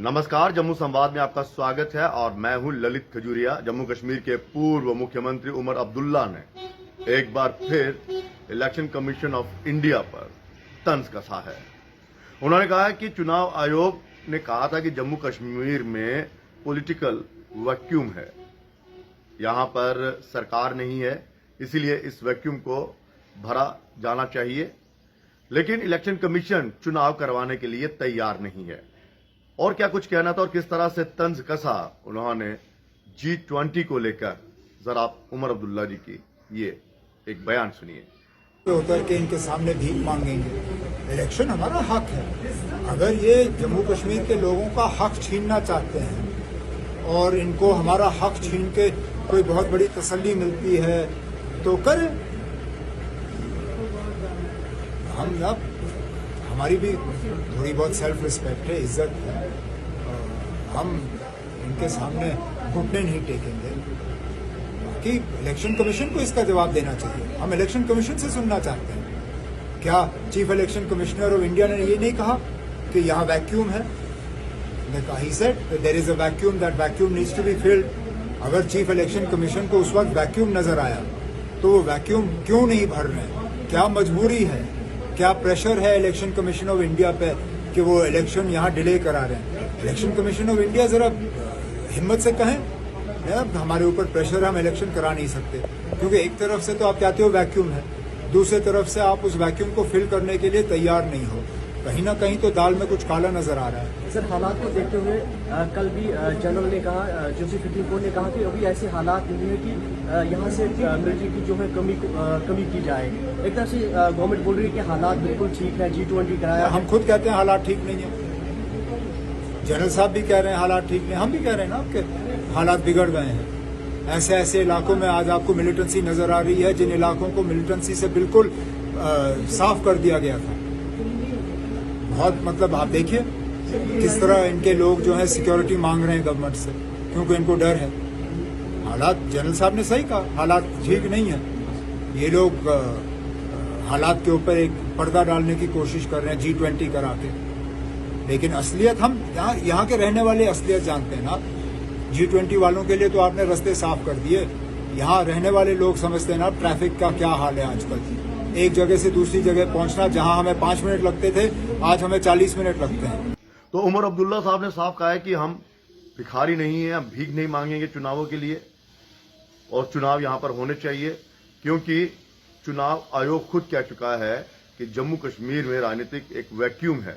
नमस्कार, जम्मू संवाद में आपका स्वागत है और मैं हूं ललित खजूरिया। जम्मू कश्मीर के पूर्व मुख्यमंत्री उमर अब्दुल्ला ने एक बार फिर इलेक्शन कमीशन ऑफ इंडिया पर तंज कसा है। उन्होंने कहा है कि चुनाव आयोग ने कहा था कि जम्मू कश्मीर में पॉलिटिकल वैक्यूम है, यहां पर सरकार नहीं है, इसीलिए इस वैक्यूम को भरा जाना चाहिए। लेकिन इलेक्शन कमीशन चुनाव करवाने के लिए तैयार नहीं है। और क्या कुछ कहना था और किस तरह से तंज कसा उन्होंने G20 को लेकर, जरा आप उमर अब्दुल्ला जी की ये एक बयान सुनिए। उतर के इनके सामने भीख मांगेंगे। इलेक्शन हमारा हक है। अगर ये जम्मू कश्मीर के लोगों का हक छीनना चाहते हैं और इनको हमारा हक छीन के कोई बहुत बड़ी तसल्ली मिलती है तो करें। हम अब हमारी भी थोड़ी बहुत सेल्फ रिस्पेक्ट है, इज्जत है। हम इनके सामने घुटने नहीं टेकेंगे। बाकी इलेक्शन कमीशन को इसका जवाब देना चाहिए। हम इलेक्शन कमीशन से सुनना चाहते हैं। क्या chief election commissioner of India ने ये नहीं कहा कि यहाँ वैक्यूम है? ने कहा, he said there is a vacuum, that vacuum needs to be filled. अगर चीफ इलेक्शन कमीशन को उस वक्त वैक्यूम नजर आया तो वो वैक्यूम क्यों नहीं भर रहे? क्या मजबूरी है? क्या प्रेशर है इलेक्शन कमीशन ऑफ इंडिया पे कि वो इलेक्शन यहाँ डिले करा रहे हैं? इलेक्शन कमीशन ऑफ इंडिया जरा हिम्मत से कहें, हमारे ऊपर प्रेशर है, हम इलेक्शन करा नहीं सकते। क्योंकि एक तरफ से तो आप कहते हो वैक्यूम है, दूसरे तरफ से आप उस वैक्यूम को फिल करने के लिए तैयार नहीं हो। कहीं ना कहीं तो दाल में कुछ काला नजर आ रहा है। सर, हालात को देखते हुए कल भी जनरल ने कहा, जोसेफ टिको ने कहा कि अभी ऐसे हालात नहीं है कि यहाँ से मिलिट्री की जो है कमी की जाए। एक तरह से गवर्नमेंट बोल रही है कि हालात बिल्कुल ठीक है, G20 कराया। हम खुद कहते हैं हालात ठीक नहीं है, जनरल साहब भी कह रहे हैं हालात ठीक नहीं, हम भी कह रहे हैं ना आपके हालात बिगड़ गए हैं। ऐसे ऐसे इलाकों में आज आपको मिलिटेंसी नजर आ रही है जिन इलाकों को मिलिटेंसी से बिल्कुल साफ कर दिया गया था। बहुत मतलब आप देखिए किस तरह इनके लोग जो है सिक्योरिटी मांग रहे हैं गवर्नमेंट से, क्योंकि इनको डर है। हालात जनरल साहब ने सही कहा, हालात ठीक नहीं है। ये लोग हालात के ऊपर एक पर्दा डालने की कोशिश कर रहे हैं G20 करा के। लेकिन असलियत हम यहाँ के रहने वाले असलियत जानते हैं ना। G20 वालों के लिए तो आपने रास्ते साफ कर दिए। यहाँ रहने वाले लोग समझते हैं ना ट्रैफिक का क्या हाल है आजकल। एक जगह से दूसरी जगह पहुंचना जहां हमें 5 मिनट लगते थे, आज हमें 40 मिनट लगते हैं। तो उमर अब्दुल्ला साहब ने साफ कहा है कि हम भिखारी नहीं है, हम भीख नहीं मांगेंगे चुनावों के लिए, और चुनाव यहां पर होने चाहिए। क्योंकि चुनाव आयोग खुद कह चुका है कि जम्मू कश्मीर में राजनीतिक एक वैक्यूम है,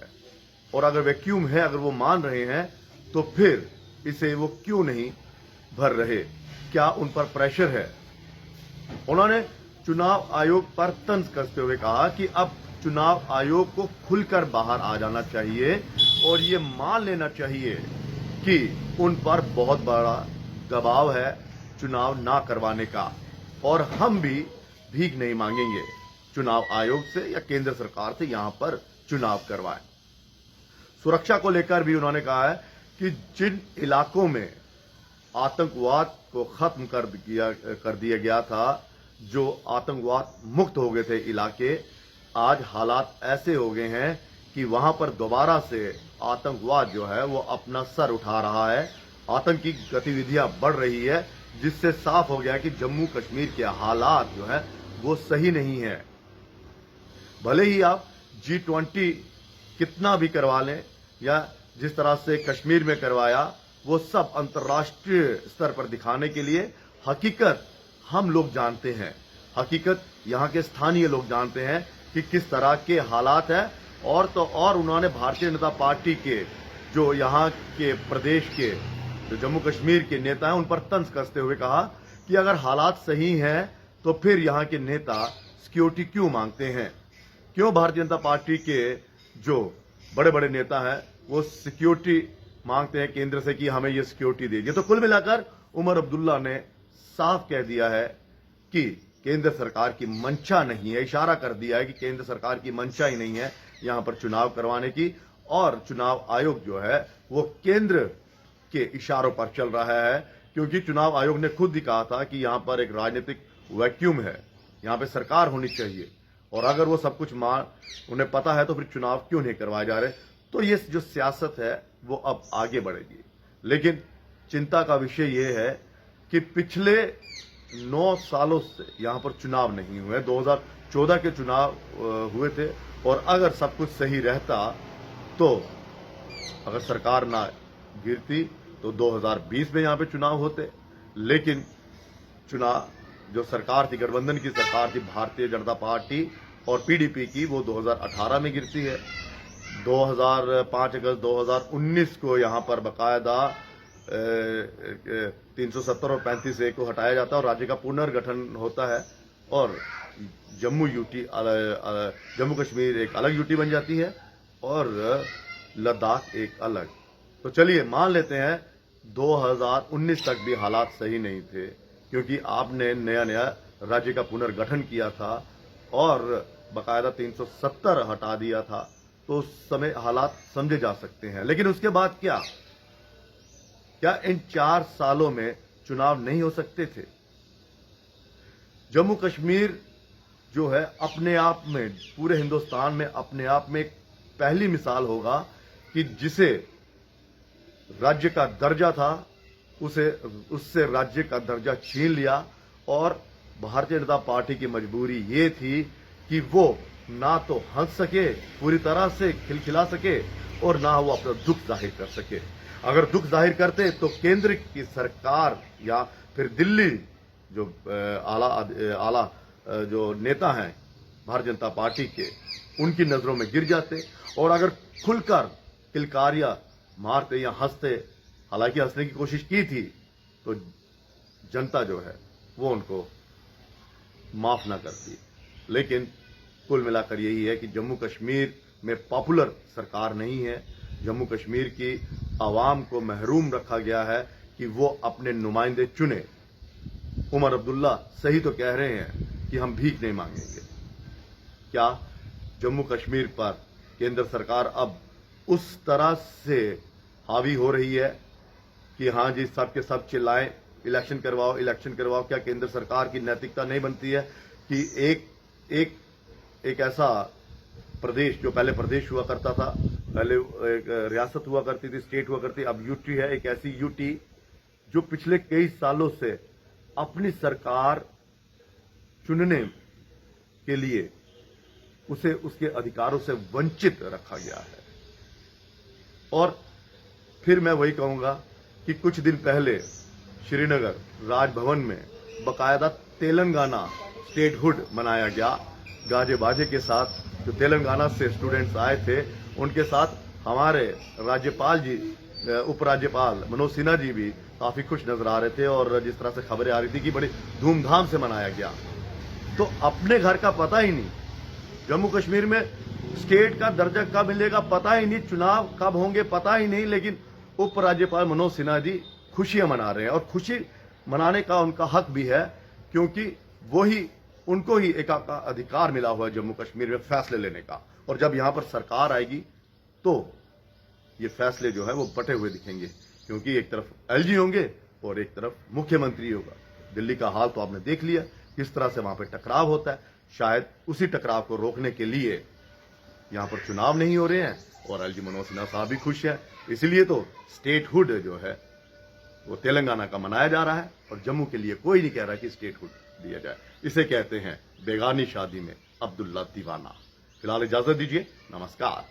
और अगर वैक्यूम है, अगर वो मान रहे हैं तो फिर इसे वो क्यों नहीं भर रहे? क्या उन पर प्रेशर है? उन्होंने चुनाव आयोग पर तंज कसते हुए कहा कि अब चुनाव आयोग को खुलकर बाहर आ जाना चाहिए और ये मान लेना चाहिए कि उन पर बहुत बड़ा दबाव है चुनाव ना करवाने का, और हम भी भीख नहीं मांगेंगे चुनाव आयोग से या केंद्र सरकार से यहां पर चुनाव करवाएं। सुरक्षा को लेकर भी उन्होंने कहा है कि जिन इलाकों में आतंकवाद को खत्म कर दिया गया था, जो आतंकवाद मुक्त हो गए थे इलाके, आज हालात ऐसे हो गए हैं कि वहां पर दोबारा से आतंकवाद जो है वो अपना सर उठा रहा है। आतंकी गतिविधियां बढ़ रही है, जिससे साफ हो गया है कि जम्मू कश्मीर के हालात जो है वो सही नहीं है। भले ही आप G20 कितना भी करवा लें या जिस तरह से कश्मीर में करवाया, वो सब अंतर्राष्ट्रीय स्तर पर दिखाने के लिए। हकीकत हम लोग जानते हैं, हकीकत यहाँ के स्थानीय लोग जानते हैं कि किस तरह के हालात हैं। और उन्होंने भारतीय जनता पार्टी के जो यहाँ के प्रदेश के जो जम्मू कश्मीर के नेता हैं उन पर तंज कसते हुए कहा कि अगर हालात सही हैं तो फिर यहाँ के नेता सिक्योरिटी क्यों मांगते हैं? क्यों भारतीय जनता पार्टी के जो बड़े बड़े नेता हैं वो सिक्योरिटी मांगते हैं केंद्र से कि हमें ये सिक्योरिटी दीजिए? तो कुल मिलाकर उमर अब्दुल्ला ने साफ कह दिया है कि केंद्र सरकार की मंशा नहीं है, इशारा कर दिया है कि केंद्र सरकार की मंशा ही नहीं है यहां पर चुनाव करवाने की, और चुनाव आयोग जो है वो केंद्र के इशारों पर चल रहा है। क्योंकि चुनाव आयोग ने खुद ही कहा था कि यहां पर एक राजनीतिक वैक्यूम है, यहां पे सरकार होनी चाहिए, और अगर वो सब कुछ उन्हें पता है तो फिर चुनाव क्यों नहीं करवाए जा रहे? तो ये जो सियासत है वो अब आगे बढ़ेगी। लेकिन चिंता का विषय ये है कि पिछले 9 सालों से यहां पर चुनाव नहीं हुए। 2014 के चुनाव हुए थे, और अगर सब कुछ सही रहता तो अगर सरकार ना गिरती तो 2020 में यहां पे चुनाव होते। लेकिन चुनाव जो सरकार थी, गठबंधन की सरकार थी, भारतीय जनता पार्टी और पीडीपी की, वो 2018 में गिरती है। 5 अगस्त 2019 को यहां पर बकायदा 370 और 35A को हटाया जाता है और राज्य का पुनर्गठन होता है, और जम्मू कश्मीर एक अलग यूटी बन जाती है और लद्दाख एक अलग। तो चलिए मान लेते हैं 2019 तक भी हालात सही नहीं थे, क्योंकि आपने नया राज्य का पुनर्गठन किया था और बकायदा 370 हटा दिया था, तो उस समय हालात समझे जा सकते हैं। लेकिन उसके बाद क्या इन 4 सालों में चुनाव नहीं हो सकते थे? जम्मू कश्मीर जो है अपने आप में, पूरे हिंदुस्तान में अपने आप में एक पहली मिसाल होगा कि जिसे राज्य का दर्जा था उससे राज्य का दर्जा छीन लिया, और भारतीय जनता पार्टी की मजबूरी ये थी कि वो ना तो हंस सके पूरी तरह से, खिलखिला सके, और ना वो अपना दुख जाहिर कर सके। अगर दुख जाहिर करते तो केंद्र की सरकार या फिर दिल्ली जो आला जो नेता हैं भारतीय जनता पार्टी के, उनकी नजरों में गिर जाते। और अगर खुलकर किलकारियां मारते या हंसते, हालांकि हंसने की कोशिश की थी, तो जनता जो है वो उनको माफ ना करती। लेकिन कुल मिलाकर यही है कि जम्मू कश्मीर में पॉपुलर सरकार नहीं है। जम्मू कश्मीर की आवाम को महरूम रखा गया है कि वो अपने नुमाइंदे चुने। उमर अब्दुल्ला सही तो कह रहे हैं कि हम भीख नहीं मांगेंगे। क्या जम्मू कश्मीर पर केंद्र सरकार अब उस तरह से हावी हो रही है कि हां जी सब के सब चिल्लाएं, इलेक्शन करवाओ? क्या केंद्र सरकार की नैतिकता नहीं बनती है कि एक ऐसा प्रदेश जो पहले प्रदेश हुआ करता था, पहले एक रियासत हुआ करती थी, स्टेट हुआ करती, अब यूटी है, एक ऐसी यूटी जो पिछले कई सालों से अपनी सरकार चुनने के लिए उसे उसके अधिकारों से वंचित रखा गया है। और फिर मैं वही कहूंगा कि कुछ दिन पहले श्रीनगर राजभवन में बकायदा तेलंगाना स्टेटहुड मनाया गया, गाजे बाजे के साथ। जो तेलंगाना से स्टूडेंट्स आए थे, उनके साथ हमारे राज्यपाल जी, उपराज्यपाल मनोज सिन्हा जी भी काफी खुश नजर आ रहे थे, और जिस तरह से खबरें आ रही थी कि बड़ी धूमधाम से मनाया गया। तो अपने घर का पता ही नहीं, जम्मू कश्मीर में स्टेट का दर्जा कब मिलेगा पता ही नहीं, चुनाव कब होंगे पता ही नहीं, लेकिन उपराज्यपाल मनोज सिन्हा जी खुशियां मना रहे हैं। और खुशी मनाने का उनका हक भी है, क्योंकि उनको ही एक अधिकार मिला हुआ है जम्मू कश्मीर में फैसले लेने का। और जब यहां पर सरकार आएगी तो ये फैसले जो है वो बटे हुए दिखेंगे, क्योंकि एक तरफ एलजी होंगे और एक तरफ मुख्यमंत्री होगा। दिल्ली का हाल तो आपने देख लिया, किस तरह से वहां पर टकराव होता है। शायद उसी टकराव को रोकने के लिए यहां पर चुनाव नहीं हो रहे हैं, और एलजी मनोज सिन्हा साहब भी खुश हैं। इसलिए तो स्टेटहुड जो है वो तेलंगाना का मनाया जा रहा है, और जम्मू के लिए कोई नहीं कह रहा कि स्टेटहुड दिया जाए। इसे कहते हैं बेगानी शादी में अब्दुल्ला दीवाना। फिलहाल इजाजत दीजिए, नमस्कार।